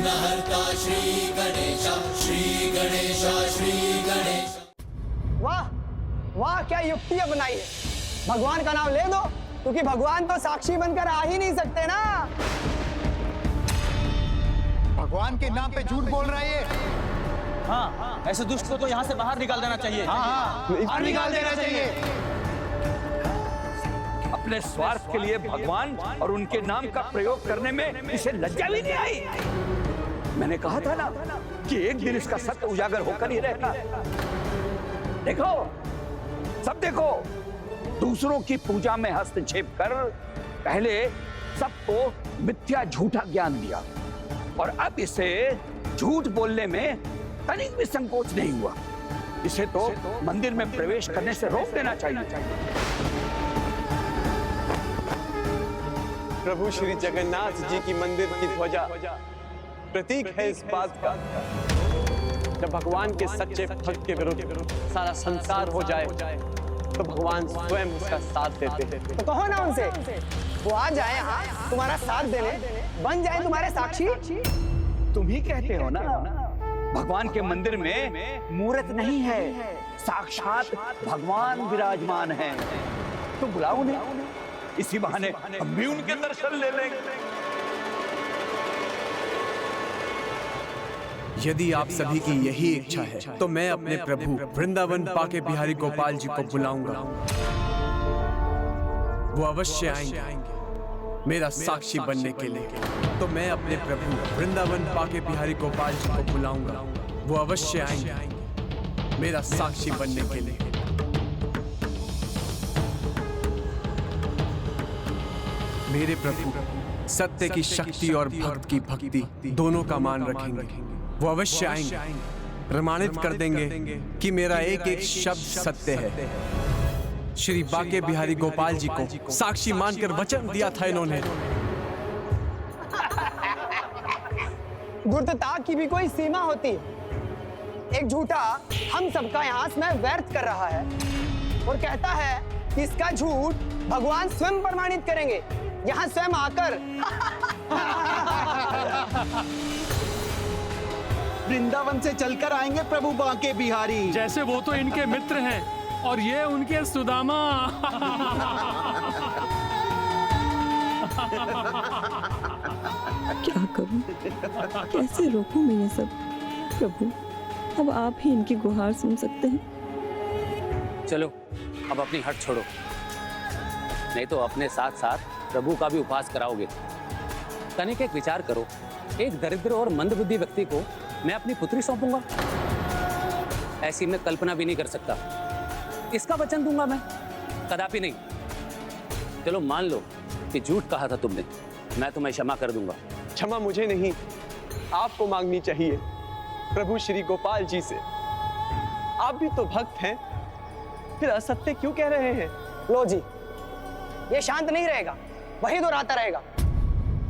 विघ्नहर्ता श्री गणेश, श्री गणेश, श्री गणेश। वाह वाह, क्या युक्ति अपनाई है। भगवान का नाम ले दो, क्योंकि भगवान तो साक्षी बनकर आ ही नहीं सकते ना। भगवान के नाम पे झूठ बोल रहा है ये। हाँ, ऐसे दुष्ट को तो यहाँ से बाहर निकाल देना चाहिए। बाहर निकाल देना चाहिए। अपने स्वार्थ के लिए भगवान और उनके नाम का प्रयोग करने में इसे लज्जा भी नहीं आई। मैंने कहा था ना कि एक दिन इसका सत्य उजागर होकर ही रहेगा। देखो, सब देखो, दूसरों की पूजा में हस्तक्षेप कर पहले सबको मिथ्या झूठा ज्ञान दिया और अब इसे झूठ बोलने में तनिक भी संकोच नहीं हुआ। इसे तो मंदिर में प्रवेश करने से रोक देना चाहिए। प्रभु श्री जगन्नाथ जी की मंदिर की ध्वजा प्रतीक है इस बात का, जब भगवान के सच्चे भक्त के विरुद्ध सारा संसार हो जाए तो भगवान स्वयं उसका साथ देते हैं। तो कहो ना उनसे, वो आ जाए यहाँ तुम्हारा साथ देने, बन जाए तुम्हारे साक्षी। तुम ही कहते हो ना, भगवान के मंदिर में मूर्त नहीं है, साक्षात भगवान विराजमान है। तो बुलाओ उन्हें, इसी बहाने हम भी उनके दर्शन ले लेंगे। यदि आप सभी की यही इच्छा है तो मैं अपने प्रभु वृंदावन बाके बिहारी गोपाल जी को बुलाऊंगा। वो अवश्य आएंगे मेरा साक्षी बनने के लिए। तो मैं अपने प्रभु वृंदावन बाके बिहारी गोपाल जी को बुलाऊंगा। वो अवश्य आएंगे मेरा साक्षी बनने के लिए। मेरे प्रभु सत्य की शक्ति और भक्त की भक्ति दोनों का मान रखेंगे। वो अवश्य आएंगे, प्रमाणित कर देंगे कि मेरा एक एक शब्द सत्य है। श्री बाके बिहारी गोपाल जी को साक्षी मानकर वचन दिया था इन्होंने। धूर्तता की भी कोई सीमा होती है। एक झूठा हम सबका यहाँ समय व्यर्थ कर रहा है और कहता है कि इसका झूठ भगवान स्वयं प्रमाणित करेंगे, यहाँ स्वयं आकर। वृंदावन से चलकर आएंगे प्रभु बांके बिहारी। जैसे वो तो इनके मित्र हैं और ये उनके सुदामा। क्या करूं, कैसे रोकूं मैं ये सब। प्रभु, अब आप ही इनकी गुहार सुन सकते हैं। चलो अब अपनी हट छोड़ो, नहीं तो अपने साथ साथ प्रभु का भी उपवास कराओगे। तनिक एक विचार करो, एक दरिद्र और मंदबुद्धि व्यक्ति को मैं अपनी पुत्री सौंपूंगा? ऐसी मैं कल्पना भी नहीं कर सकता। इसका वचन दूंगा मैं? कदापि नहीं। चलो मान लो कि झूठ कहा था तुमने, मैं तुम्हें क्षमा कर दूंगा। क्षमा मुझे नहीं, आपको मांगनी चाहिए प्रभु श्री गोपाल जी से। आप भी तो भक्त हैं, फिर असत्य क्यों कह रहे हैं? लो जी, ये शांत नहीं रहेगा, वही दोहराता रहेगा।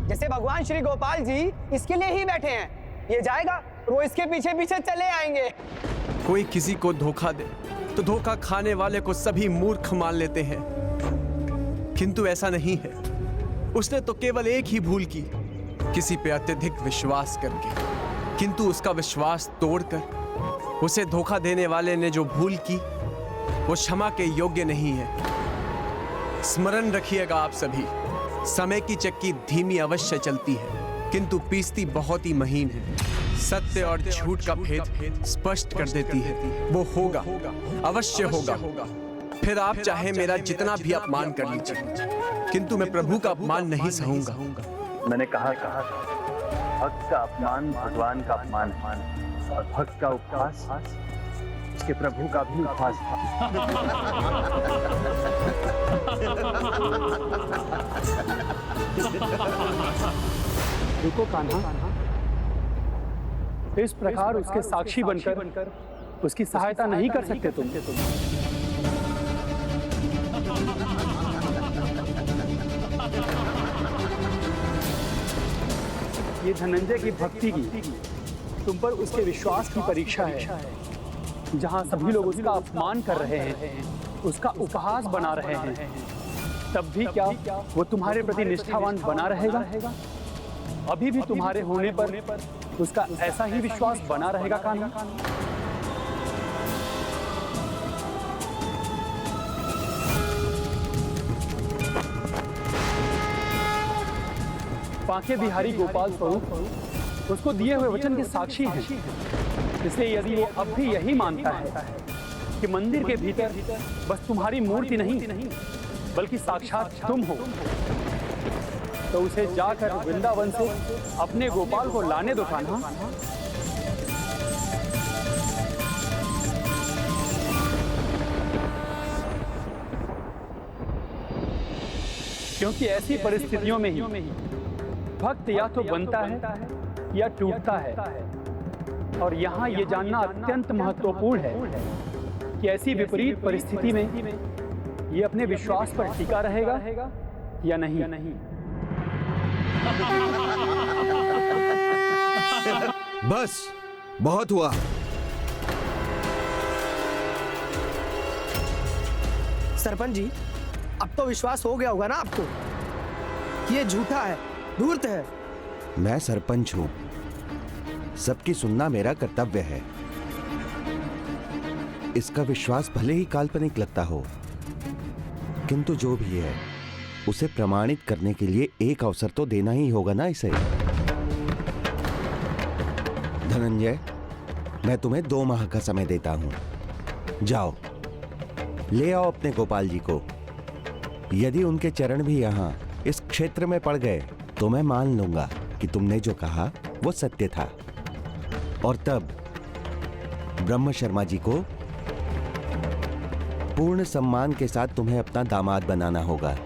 जैसे भगवान श्री गोपाल जी इसके लिए ही बैठे हैं। ये जाएगा, वो इसके पीछे पीछे चले आएंगे। कोई किसी को धोखा दे तो धोखा खाने वाले को सभी मूर्ख मान लेते हैं, किंतु ऐसा नहीं है। उसने तो केवल एक ही भूल की, किसी पे अत्यधिक विश्वास करके, किंतु उसका विश्वास तोड़कर उसे धोखा देने वाले ने जो भूल की वो क्षमा के योग्य नहीं है। स्मरण रखिएगा आप सभी, समय की चक्की धीमी अवश्य चलती है किंतु पीसती बहुत ही महीन है। सत्य और झूठ का भेद स्पष्ट कर देती है। वो होगा, अवश्य होगा। फिर आप चाहे मेरा जितना भी अपमान कर लीजिए, किंतु मैं प्रभु का अपमान नहीं सहूंगा। मैंने कहा भक्त का अपमान भगवान का अपमान है और भक्त का उपवास उसके प्रभु का भी उपवास है। रुको कान्हा, इस प्रकार उसके साक्षी बनकर उसकी सहायता नहीं कर सकते तुम। ये धनंजय की भक्ति की तुम पर उसके विश्वास की परीक्षा है। जहां सभी लोग उसका अपमान कर रहे हैं, उसका उपहास बना रहे हैं, तब भी क्या वो तुम्हारे प्रति निष्ठावान बना रहेगा? अभी भी तुम्हारे होने पर उसका ऐसा ही विश्वास बना रहेगा कान्हा? बांके बिहारी गोपाल स्वरूप उसको दिए हुए वचन के साक्षी हैं। इसलिए यदि वो अब भी यही मानता है कि मंदिर के भीतर बस तुम्हारी मूर्ति नहीं बल्कि साक्षात तुम हो, तो उसे जाकर वृंदावन से अपने गोपाल को लाने दो कान्हा। क्योंकि ऐसी परिस्थितियों में ही भक्त या तो बनता है या टूटता है, और यहाँ ये जानना अत्यंत महत्वपूर्ण है कि ऐसी विपरीत परिस्थिति में ये अपने विश्वास पर टिका रहेगा या नहीं। बस बहुत हुआ। सरपंच जी, अब तो विश्वास हो गया होगा ना आपको? ये झूठा है, धूर्त है। मैं सरपंच हूं, सबकी सुनना मेरा कर्तव्य है। इसका विश्वास भले ही काल्पनिक लगता हो, किंतु जो भी है उसे प्रमाणित करने के लिए एक अवसर तो देना ही होगा ना इसे। धनंजय, मैं तुम्हें 2 माह का समय देता हूं। जाओ, ले आओ अपने गोपाल जी को। यदि उनके चरण भी यहां इस क्षेत्र में पड़ गए तो मैं मान लूंगा कि तुमने जो कहा वो सत्य था। और तब ब्रह्म शर्मा जी को पूर्ण सम्मान के साथ तुम्हें अपना दामाद बनाना होगा।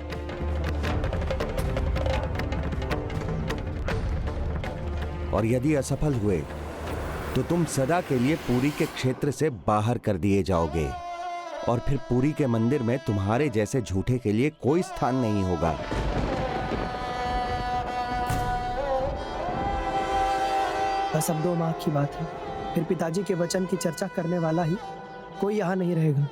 और यदि असफल हुए तो तुम सदा के लिए पुरी के क्षेत्र से बाहर कर दिए जाओगे, और फिर पुरी के मंदिर में तुम्हारे जैसे झूठे के लिए कोई स्थान नहीं होगा। बस अब 2 माह की बात है, फिर पिताजी के वचन की चर्चा करने वाला ही कोई यहाँ नहीं रहेगा।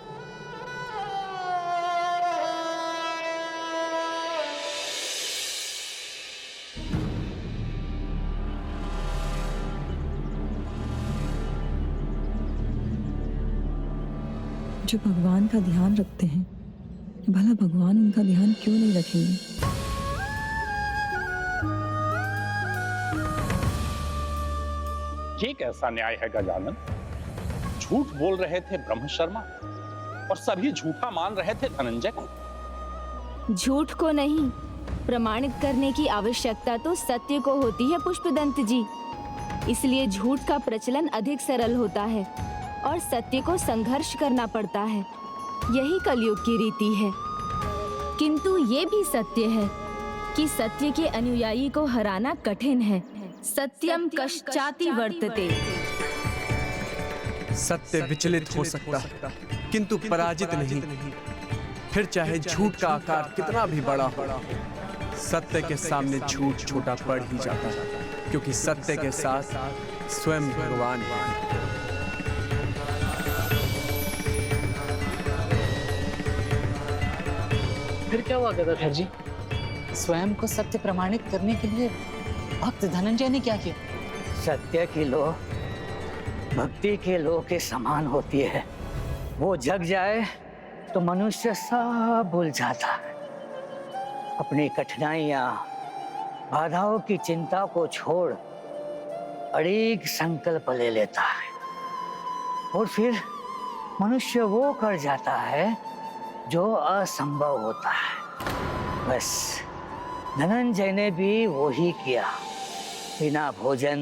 जो भगवान का ध्यान रखते हैं, भला भगवान उनका ध्यान क्यों नहीं रखेंगे? ये कैसा न्याय है गजानन? झूठ बोल रहे थे ब्रह्म शर्मा और सभी झूठा मान रहे थे धनंजय को। झूठ को नहीं, प्रमाणित करने की आवश्यकता तो सत्य को होती है पुष्पदंत जी। इसलिए झूठ का प्रचलन अधिक सरल होता है और सत्य को संघर्ष करना पड़ता है। यही कलयुग की रीति है। किंतु ये भी सत्य है कि सत्य के अनुयायी को हराना कठिन है। सत्यम कश्चाति वर्तते। सत्य विचलित हो सकता है किंतु पराजित नहीं। फिर चाहे झूठ का आकार कितना भी बड़ा हो, सत्य के सामने झूठ छोटा पड़ ही जाता है, क्योंकि सत्य के साथ स्वयं भगवान है। फिर क्या हुआ गदाधर जी? स्वयं को सत्य प्रमाणित करने के लिए भक्त धनंजय ने क्या किया? सत्य की लो भक्ति के लो के समान होती है। वो जग जाए तो मनुष्य सब भूल जाता है। अपनी कठिनाइयां, बाधाओं की चिंता को छोड़ अड़िग संकल्प ले लेता है, और फिर मनुष्य वो कर जाता है जो असंभव होता है। बस धनंजय ने भी वही किया। बिना भोजन,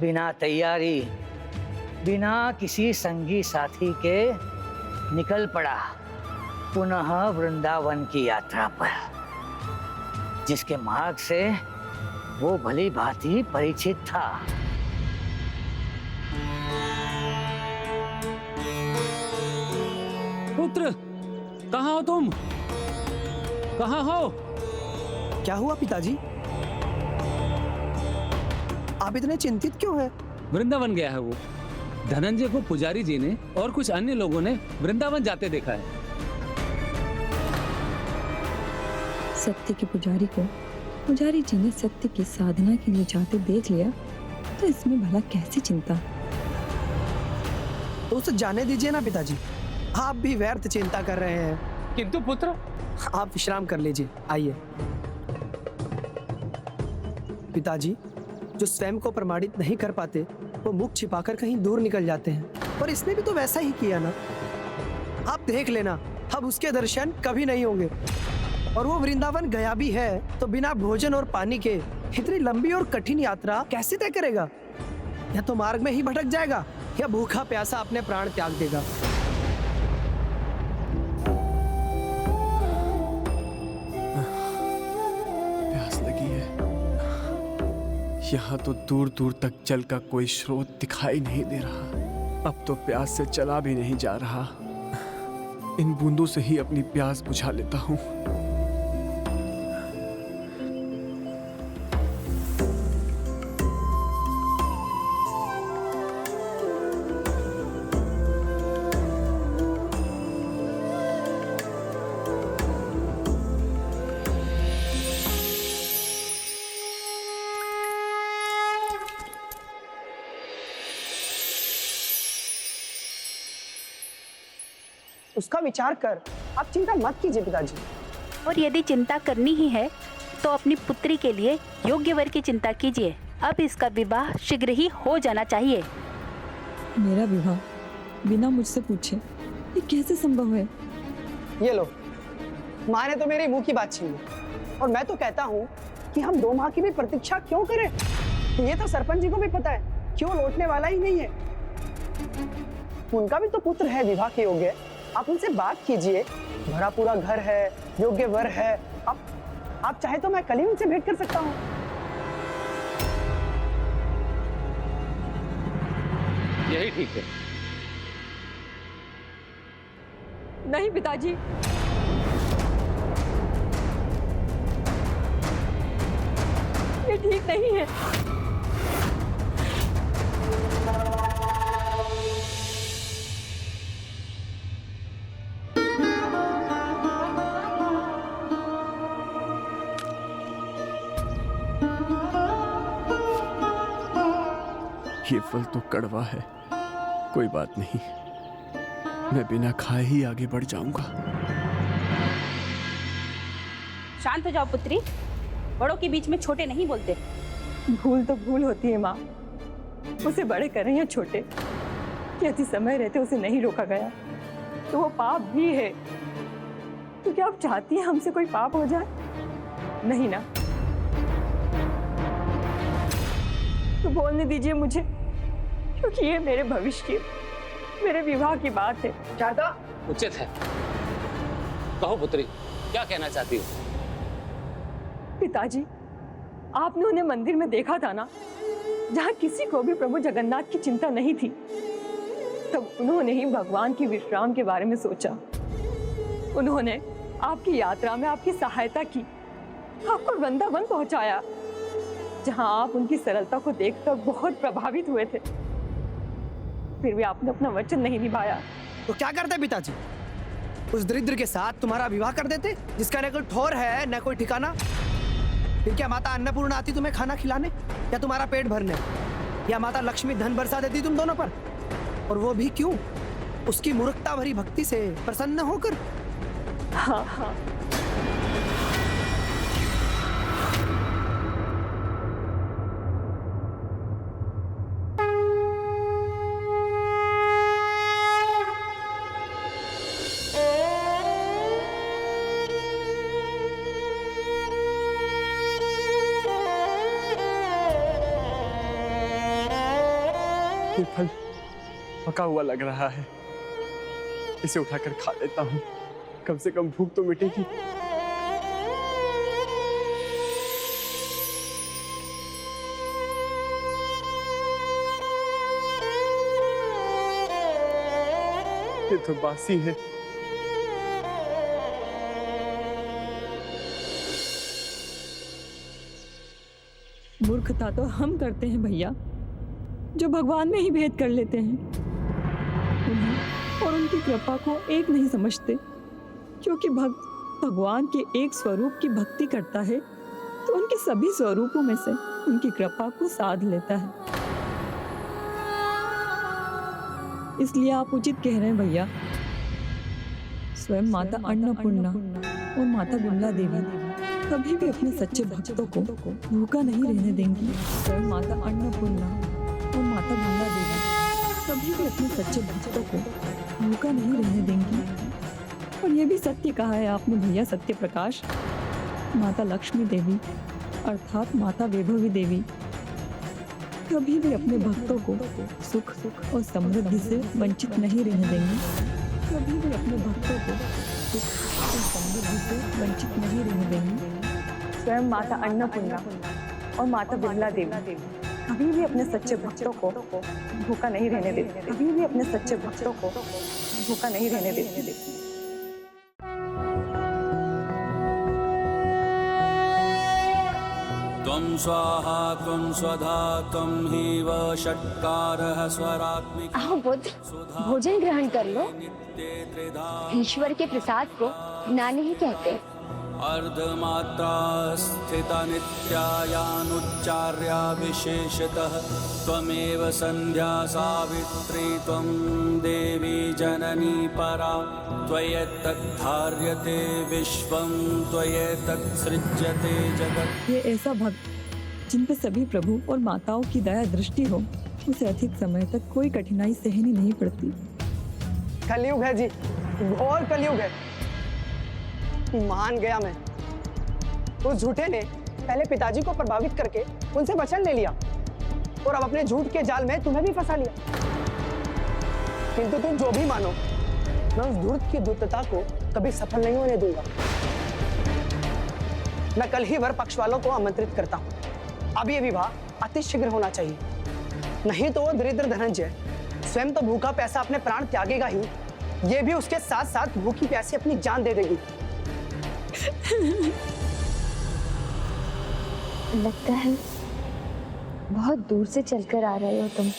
बिना तैयारी, बिना किसी संगी साथी के निकल पड़ा पुनः वृंदावन की यात्रा पर, जिसके मार्ग से वो भली भांति परिचित था। पुत्र, कहाँ हो तुम? कहाँ हो? क्या हुआ पिताजी? आप इतने चिंतित क्यों हैं? वृंदावन गया है वो। धनंजय को पुजारी जी ने और कुछ अन्य लोगों ने वृंदावन जाते देखा है। सत्य के पुजारी को पुजारी जी ने सत्य की साधना के लिए जाते देख लिया, तो इसमें भला कैसी चिंता? तो उसे जाने दीजिए ना पिताजी, आप भी व्यर्थ चिंता कर रहे हैं। किंतु पुत्र, आप विश्राम कर लीजिए, आइए। पिताजी, जो स्वयं को प्रमाणित नहीं कर पाते वो मुख छिपाकर कहीं दूर निकल जाते हैं, और इसने भी तो वैसा ही किया ना। आप देख लेना, अब उसके दर्शन कभी नहीं होंगे। और वो वृंदावन गया भी है तो बिना भोजन और पानी के इतनी लंबी और कठिन यात्रा कैसे तय करेगा? या तो मार्ग में ही भटक जाएगा या भूखा प्यासा अपने प्राण त्याग देगा। प्यास लगी है। यहाँ तो दूर दूर तक जल का कोई स्रोत दिखाई नहीं दे रहा। अब तो प्यास से चला भी नहीं जा रहा। इन बूंदों से ही अपनी प्यास बुझा लेता हूँ। उसका विचार कर, आप चिंता मत कीजिए पिताजी। और यदि चिंता करनी ही है तो अपनी पुत्री के लिए योग्य वर की चिंता कीजिए। अब इसका विवाह शीघ्र ही हो जाना चाहिए। मेरा विवाह बिना मुझसे पूछे ये कैसे संभव है? ये लो, माँ ने तो मेरे मुंह की बात छीन ली। और मैं तो कहता हूँ कि हम 2 माह की भी प्रतीक्षा क्यों करें? ये तो सरपंच जी को भी पता है क्यों लौटने वाला ही नहीं है। उनका भी तो पुत्र है विवाह के योग्य। आप उनसे बात कीजिए, भरा पूरा घर है, योग्य वर है। आप चाहे तो मैं कल ही उनसे भेंट कर सकता हूँ। यही ठीक है। नहीं पिताजी, ये ठीक नहीं है। ये फल तो कड़वा है, कोई बात नहीं, मैं बिना खाए ही आगे बढ़ जाऊंगा। शांत हो जाओ पुत्री, बड़ों के बीच में छोटे नहीं बोलते। भूल तो भूल होती है माँ, उसे बड़े कर रही हैं छोटे। यदि समय रहते उसे नहीं रोका गया तो वो पाप भी है। तो क्या आप चाहती हैं हमसे कोई पाप हो जाए? नहीं ना। तो बोलने दीजिए मुझे, क्योंकि ये मेरे भविष्य, मेरे विवाह की बात है। चाहता उचित है। कहो पुत्री, क्या कहना चाहती हो? पिताजी, आपने उन्हें मंदिर में देखा था ना, जहाँ किसी को भी प्रभु जगन्नाथ की चिंता नहीं थी। तब उन्होंने ही भगवान की विश्राम के बारे में सोचा। उन्होंने आपकी यात्रा में आपकी सहायता की, आपको वृंदावन पहुंचाया, जहां आप उनकी सरलता को देखकर बहुत प्रभावित हुए थे। फिर भी आपने अपना वचन नहीं निभाया। तो क्या करते पिताजी? उस दरिद्र के साथ तुम्हारा विवाह कर देते, जिसका न कोई ठौर है न कोई ठिकाना। फिर क्या माता अन्नपूर्णा आती तुम्हें खाना खिलाने या तुम्हारा पेट भरने? या माता लक्ष्मी धन बरसा देती तुम दोनों पर? और वो भी क्यों? उसकी मूर्खता भरी भक्ति से प्रसन्न होकर। हाँ हाँ, ये फल पका हुआ लग रहा है, इसे उठाकर खा लेता हूँ, कम से कम भूख तो मिटेगी। ये तो बासी है। मूर्खता तो हम करते हैं भैया, जो भगवान में ही भेद कर लेते हैं। उन्हें और उनकी कृपा को एक नहीं समझते। क्योंकि भक्त भगवान के एक स्वरूप की भक्ति करता है तो उनके सभी स्वरूपों में से उनकी कृपा को साध लेता है। इसलिए आप उचित कह रहे हैं भैया। स्वयं माता अन्नपूर्णा और माता विमला देवी कभी भी अपने सच्चे भक्तों को भूखा नहीं रहने देंगी। स्वयं माता अन्नपूर्णा और माता विमला देवी कभी भी अपने सच्चे भक्तों को भूखा नहीं रहने देंगी। और ये भी सत्य कहा है आपने भैया सत्य प्रकाश। माता लक्ष्मी देवी अर्थात माता वैभवी देवी कभी भी अपने भक्तों को सुख और समृद्धि से वंचित नहीं रहने देंगी। कभी भी अपने भक्तों को सुख और समृद्धि से वंचित नहीं रहने देंगी। स्वयं माता अन्नपूर्णा और माता विमला देवी कभी भी अपने सच्चे भक्तों को भूखा नहीं रहने देते। कभी भी अपने सच्चे भक्तों को भूखा नहीं रहने देते। त्वं स्वाहा त्वं स्वधा त्वं हीव षट्कारः स्वरात्मिक। आओ पुत्र, भोजन ग्रहण कर लो। ईश्वर के प्रसाद को ना नहीं कहते। अर्धमात्रा स्थिता नित्यायानुच्चार्या विशेषतः त्वमेव संध्या सावित्री त्वं देवी जननी परा त्वयैतत् धार्यते विश्वं त्वयैतत् सृज्यते जगत्। ये ऐसा भक्त जिन पे सभी प्रभु और माताओं की दया दृष्टि हो, उसे अधिक समय तक कोई कठिनाई सहनी नहीं पड़ती। कलयुग है जी, घोर कलयुग है। मान गया मैं। उस झूठे ने पहले पिताजी को प्रभावित करके उनसे वचन ले लिया और अब अपने झूठ के जाल में तुम्हें भी फंसा लिया। किंतु तुम जो भी मानो, मैं उस धूर्त की धूर्तता को कभी सफल नहीं होने दूंगा। मैं कल ही वर पक्ष वालों को आमंत्रित करता हूँ। अब ये विवाह अति शीघ्र होना चाहिए, नहीं तो वो दरिद्र धनंजय स्वयं तो भूखा प्यासा अपने प्राण त्यागेगा ही, ये भी उसके साथ साथ भूखी प्यासी अपनी जान दे देगी। लगता है बहुत दूर से चलकर आ रहे हो तुम।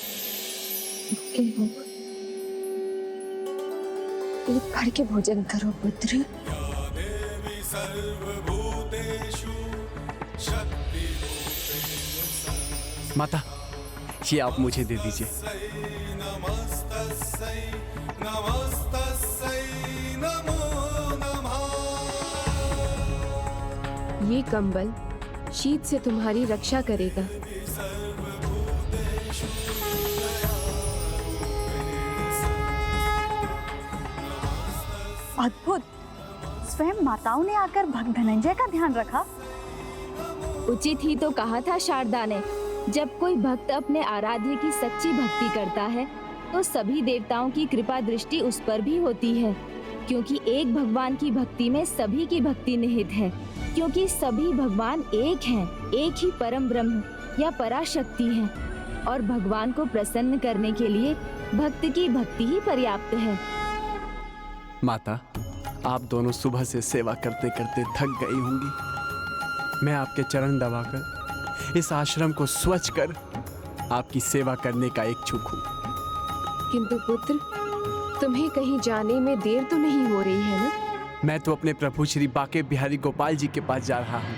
पेट भर के भोजन करो पुत्र। माता, ये आप मुझे दे दीजिए। ये कंबल शीत से तुम्हारी रक्षा करेगा। अद्भुत, स्वयं माताओं ने आकर भक्त धनंजय का ध्यान रखा। उचित ही तो कहा था शारदा ने। जब कोई भक्त अपने आराध्य की सच्ची भक्ति करता है तो सभी देवताओं की कृपा दृष्टि उस पर भी होती है, क्योंकि एक भगवान की भक्ति में सभी की भक्ति निहित है। क्योंकि सभी भगवान एक हैं, एक ही परम ब्रह्म या पराशक्ति हैं, और भगवान को प्रसन्न करने के लिए भक्त की भक्ति ही पर्याप्त है। माता, आप दोनों सुबह से सेवा करते करते थक गई होंगी। मैं आपके चरण दबाकर इस आश्रम को स्वच्छ कर आपकी सेवा करने का इच्छुक हूँ। किंतु पुत्र, तुम्हें कहीं जाने में देर तो नहीं हो रही है ना? मैं तो अपने प्रभु श्री बाके बिहारी गोपाल जी के पास जा रहा हूँ,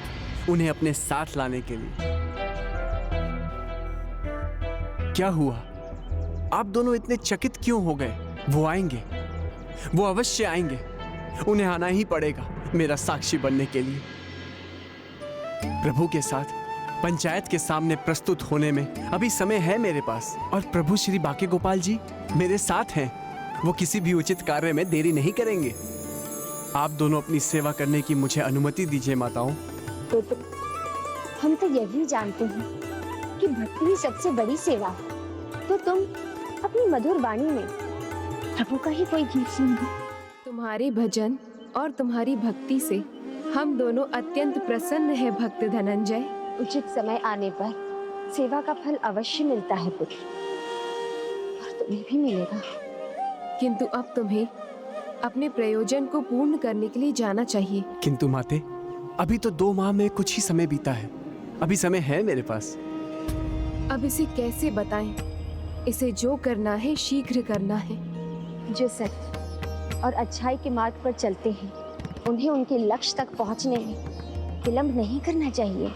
उन्हें अपने साथ लाने के लिए। क्या हुआ? आप दोनों इतने चकित क्यों हो गए? वो आएंगे, वो अवश्य आएंगे। उन्हें आना ही पड़ेगा मेरा साक्षी बनने के लिए। प्रभु के साथ पंचायत के सामने प्रस्तुत होने में अभी समय है मेरे पास, और प्रभु श्री बाके गोपाल जी मेरे साथ हैं। वो किसी भी उचित कार्य में देरी नहीं करेंगे। आप दोनों अपनी सेवा करने की मुझे अनुमति दीजिए माताओं। पुत्र, हम तो यही जानते हैं कि भक्ति ही सबसे बड़ी सेवा है, तो तुम अपनी मधुर वाणी में प्रभु का ही कोई गीत सुन दो। तुम्हारे भजन और तुम्हारी भक्ति से हम दोनों अत्यंत प्रसन्न है भक्त धनंजय। उचित समय आने पर सेवा का फल अवश्य मिलता है पुत्र, और तुम्हें भी मिलेगा। किंतु अब तुम्हें अपने प्रयोजन को पूर्ण करने के लिए जाना चाहिए। किंतु माते, अभी तो 2 माह में कुछ ही समय बीता है, अभी समय है मेरे पास। अब इसे कैसे बताएं? इसे जो करना है शीघ्र करना है। जो सत्य और अच्छाई के मार्ग पर चलते हैं, उन्हें उनके लक्ष्य तक पहुंचने में विलंब नहीं करना चाहिए।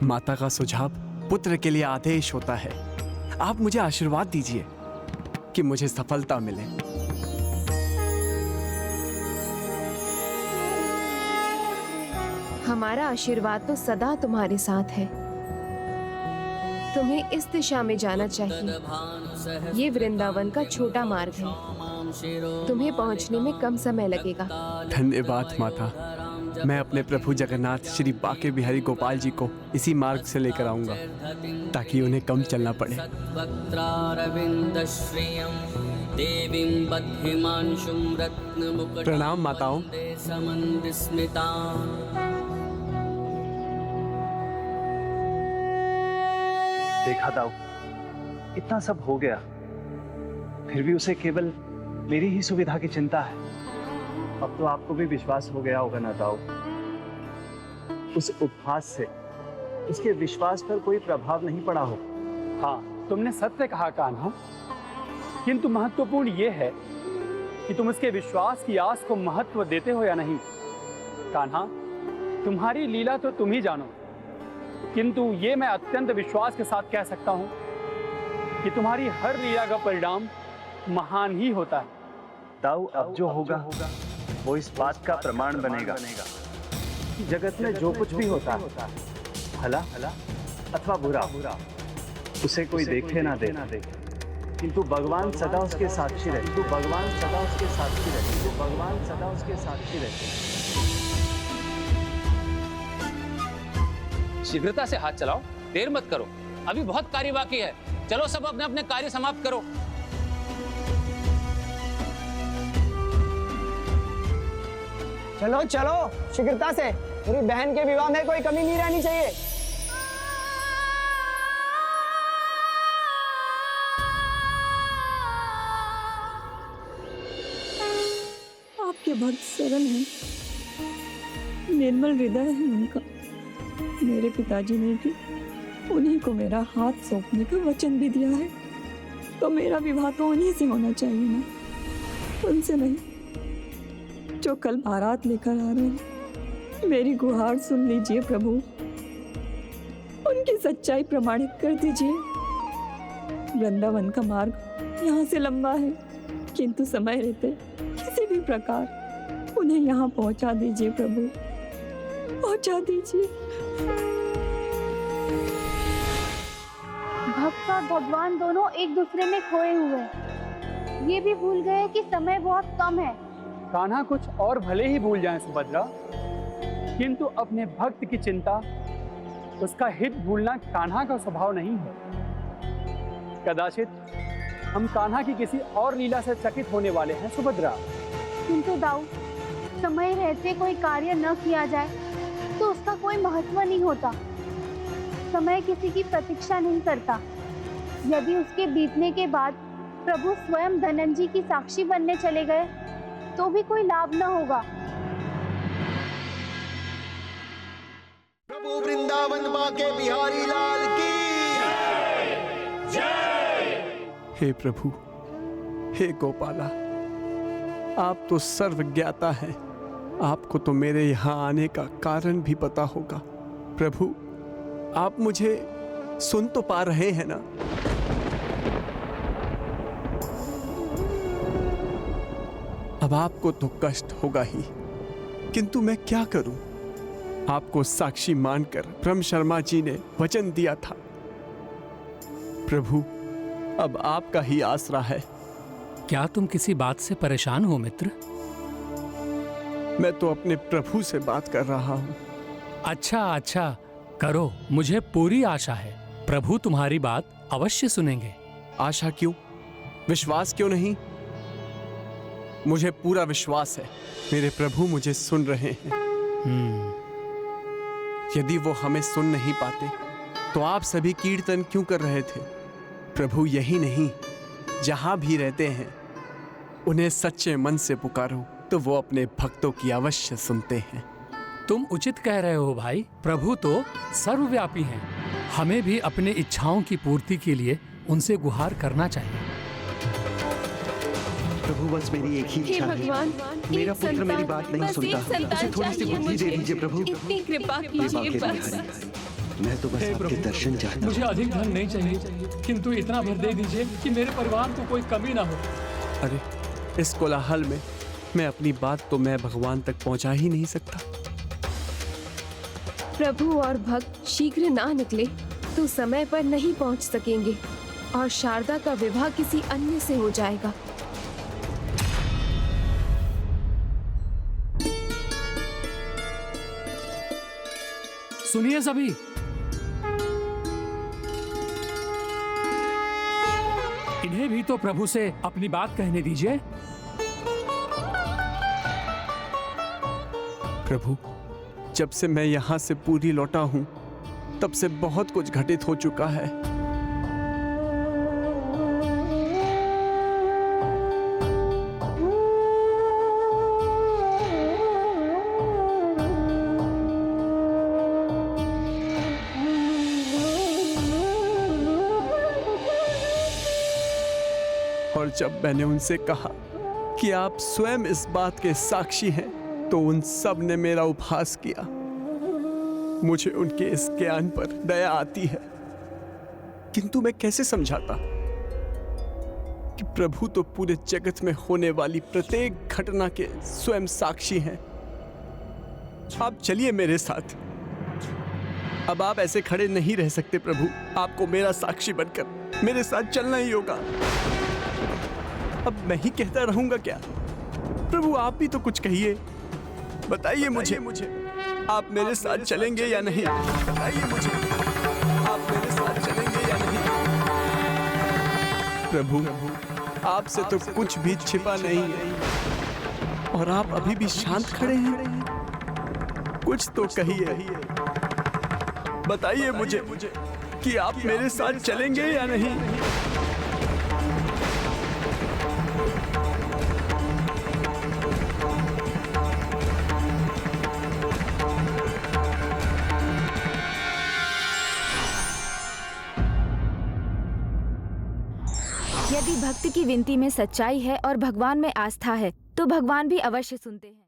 माता का सुझाव पुत्र के लिए आदेश होता है। आप मुझे आशीर्वाद दीजिए कि मुझे सफलता मिले। हमारा आशीर्वाद तो सदा तुम्हारे साथ है। तुम्हें इस दिशा में जाना चाहिए। ये वृंदावन का छोटा मार्ग है, तुम्हें पहुंचने में कम समय लगेगा। धन्यवाद माता। मैं अपने प्रभु जगन्नाथ श्री बाके बिहारी गोपाल जी को इसी मार्ग से लेकर आऊंगा ताकि उन्हें कम चलना पड़े। प्रणाम माताओं। देखा दाऊ, इतना सब हो गया, फिर भी उसे केवल मेरी ही सुविधा की चिंता है। अब तो आपको भी विश्वास हो गया होगा ना दाऊ, उस उपहास से उसके विश्वास पर कोई प्रभाव नहीं पड़ा हो। हाँ, तुमने सत्य कहा कान्हा, किंतु महत्वपूर्ण यह है कि तुम उसके विश्वास की आस को महत्व देते हो या नहीं। कान्हा, तुम्हारी लीला तो तुम ही जानो, किंतु ये मैं अत्यंत विश्वास के साथ कह सकता हूं कि तुम्हारी हर लीला का परिणाम महान ही होता है। दाऊ, अब जो होगा वो इस बात का प्रमाण बनेगा कि जगत में जो कुछ भी होता है, भला अथवा बुरा, उसे कोई देखे ना देखे, किंतु भगवान सदा उसके साक्षी रहे। किंतु भगवान सदा उसके साक्षी रहे। किंतु भगवान सदा उसके साक्षी रहे। शीघ्रता से हाथ चलाओ, देर मत करो, अभी बहुत कार्य बाकी है। चलो सब अपने अपने कार्य समाप्त करो। चलो चलो शीघ्रता से, मेरी बहन के विवाह में कोई कमी नहीं रहनी चाहिए। आपके भक्त सरल हैं, निर्मल हृदय है उनका। मेरे पिताजी ने भी उन्हीं को मेरा हाथ सौंपने का वचन भी दिया है, तो मेरा विवाह तो उन्हीं से होना चाहिए ना, उनसे नहीं। जो कल बारात लेकर आ रहे हैं, मेरी गुहार सुन लीजिए प्रभु, उनकी सच्चाई प्रमाणित कर दीजिए। वृंदावन का मार्ग यहाँ से लंबा है, किंतु समय रहते किसी भी प्रकार उन्हें यहाँ पहुँचा दीजिए प्रभु, पहुँचा दीजिए। भक्त और भगवान दोनों एक दूसरे में खोए हुए हैं। ये भी भूल गए कि समय बहुत कम है। कान्हा, कुछ और भले ही भूल जाएं सुभद्रा, किंतु अपने भक्त की चिंता, उसका हित भूलना कान्हा का स्वभाव नहीं है। कदाचित हम कान्हा की किसी और लीला से चकित होने वाले हैं सुभद्रा। किंतु दाऊ, समय रहते कोई कार्य न किया जाए तो उसका कोई महत्व नहीं होता। समय किसी की प्रतीक्षा नहीं करता। यदि उसके बीतने के बाद प्रभु स्वयं धनंजय की साक्षी बनने चले गए तो भी कोई लाभ न होगा। प्रभु वृंदावन बाके बिहारी लाल की जय। हे प्रभु, हे गोपाला, आप तो सर्वज्ञाता हैं। आपको तो मेरे यहाँ आने का कारण भी पता होगा। प्रभु, आप मुझे सुन तो पा रहे हैं ना? अब आपको तो कष्ट होगा ही, किंतु मैं क्या करूं? आपको साक्षी मानकर ब्रह्म शर्मा जी ने वचन दिया था। प्रभु, अब आपका ही आसरा है। क्या तुम किसी बात से परेशान हो मित्र? मैं तो अपने प्रभु से बात कर रहा हूं। अच्छा अच्छा, करो, मुझे पूरी आशा है प्रभु तुम्हारी बात अवश्य सुनेंगे। आशा क्यों, विश्वास क्यों नहीं? मुझे पूरा विश्वास है, मेरे प्रभु मुझे सुन रहे हैं। यदि वो हमें सुन नहीं पाते तो आप सभी कीर्तन क्यों कर रहे थे? प्रभु यही नहीं, जहां भी रहते हैं उन्हें सच्चे मन से पुकारो तो वो अपने भक्तों की अवश्य सुनते हैं। तुम उचित कह रहे हो भाई, प्रभु तो सर्वव्यापी हैं। हमें भी अपने इच्छाओं की पूर्ति के लिए उनसे गुहार करना चाहिए। प्रभु, बस मेरी एक ही इच्छा है, मेरा पुत्र मेरी बात नहीं सुनता, उसे थोड़ी सी बुद्धि दे दीजिए प्रभु। इतनी कृपा कीजिए बस। मैं तो बस हे आपके प्रभु, दर्शन चाहता मुझे हूँ। अधिक धन नहीं चाहिए, किंतु इतना भर दे दीजिए कि मेरे परिवार को कोई कमी ना हो। अरे इस कोलाहल में मैं अपनी बात तो मैं भगवान तक पहुंचा ही नहीं सकता। प्रभु और भक्त शीघ्र ना निकले तो समय पर नहीं पहुंच सकेंगे और शारदा का विवाह किसी अन्य से हो जाएगा। सुनिए सभी, इन्हें भी तो प्रभु से अपनी बात कहने दीजिए। प्रभु, जब से मैं यहाँ से पूरी लौटा हूँ तब से बहुत कुछ घटित हो चुका है। और जब मैंने उनसे कहा कि आप स्वयं इस बात के साक्षी हैं, तो उन सब ने मेरा उपहास किया। मुझे उनके इस ज्ञान पर दया आती है, किंतु मैं कैसे समझाता कि प्रभु तो पूरे जगत में होने वाली प्रत्येक घटना के स्वयं साक्षी हैं। आप चलिए मेरे साथ। अब आप ऐसे खड़े नहीं रह सकते प्रभु, आपको मेरा साक्षी बनकर मेरे साथ चलना ही होगा। अब मैं ही कहता रहूंगा क्या? प्रभु आप भी तो कुछ कहिए, बताइए मुझे आप मेरे साथ चलेंगे या नहीं? बताइए मुझे आप मेरे साथ चलेंगे या नहीं? प्रभु आपसे तो कुछ भी छिपा नहीं है और आप अभी भी शांत खड़े हैं। कुछ तो कहिए, बताइए मुझे कि आप मेरे साथ चलेंगे या नहीं? यदि भक्त की विनती में सच्चाई है और भगवान में आस्था है तो भगवान भी अवश्य सुनते हैं।